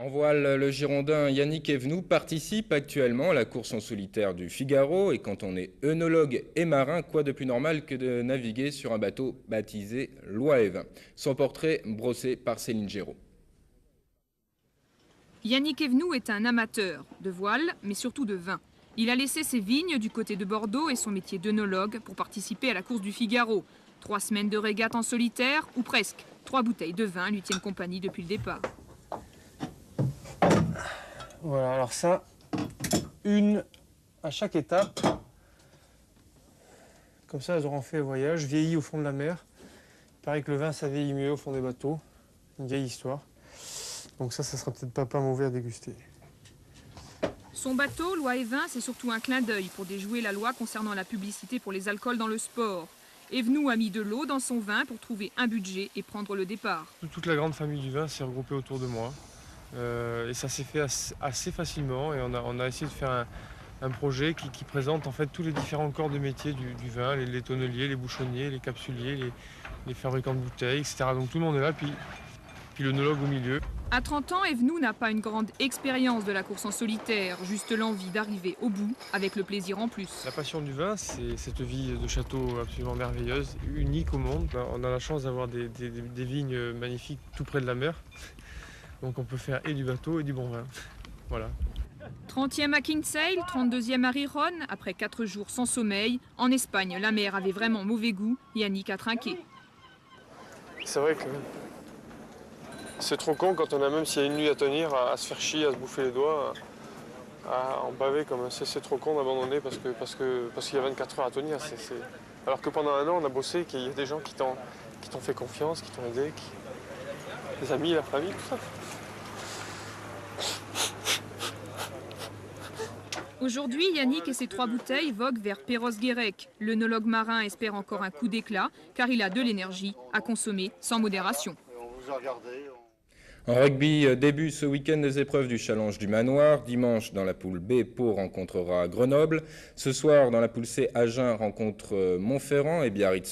En voile, le Girondin Yannick Evenou participe actuellement à la course en solitaire du Figaro. Et quand on est œnologue et marin, quoi de plus normal que de naviguer sur un bateau baptisé l'Oie-Evin. Son portrait brossé par Céline Géraud. Yannick Evenou est un amateur de voile, mais surtout de vin. Il a laissé ses vignes du côté de Bordeaux et son métier d'œnologue pour participer à la course du Figaro. 3 semaines de régate en solitaire, ou presque. 3 bouteilles de vin lui tiennent compagnie depuis le départ. Voilà, alors ça, une à chaque étape. Comme ça, elles auront fait le voyage, vieilli au fond de la mer. Il paraît que le vin, ça vieillit mieux au fond des bateaux. Une vieille histoire. Donc ça sera peut-être pas mauvais à déguster. Son bateau, l'Oie-Evin, c'est surtout un clin d'œil pour déjouer la loi concernant la publicité pour les alcools dans le sport. Evenou a mis de l'eau dans son vin pour trouver un budget et prendre le départ. Toute la grande famille du vin s'est regroupée autour de moi. Et ça s'est fait assez facilement. Et on a essayé de faire un projet qui présente en fait tous les différents corps de métier du vin, les tonneliers, les bouchonniers, les capsuliers, les fabricants de bouteilles, etc. Donc tout le monde est là, puis l'œnologue au milieu. À 30 ans, Evenou n'a pas une grande expérience de la course en solitaire, juste l'envie d'arriver au bout avec le plaisir en plus. La passion du vin, c'est cette vie de château absolument merveilleuse, unique au monde. On a la chance d'avoir des vignes magnifiques tout près de la mer. Donc on peut faire et du bateau et du bon vin. Voilà. 30e à Kinsale, 32e à Riron, après 4 jours sans sommeil. En Espagne, la mer avait vraiment mauvais goût. Yannick a trinqué. C'est vrai que c'est trop con quand on a, même s'il y a une nuit à tenir, à se faire chier, à se bouffer les doigts, à en baver comme c'est trop con d'abandonner parce qu'il y a 24 heures à tenir. Alors que pendant un an, on a bossé, qu'il y a des gens qui t'ont fait confiance, qui t'ont aidé, les amis, la famille, tout ça. Aujourd'hui, Yannick et ses 3 bouteilles voguent vers Perros-Guirec. L'œnologue marin espère encore un coup d'éclat, car il a de l'énergie à consommer sans modération. En rugby, début ce week-end des épreuves du Challenge du Manoir. Dimanche, dans la poule B, Pau rencontrera Grenoble. Ce soir, dans la poule C, Agen rencontre Montferrand et Biarritz.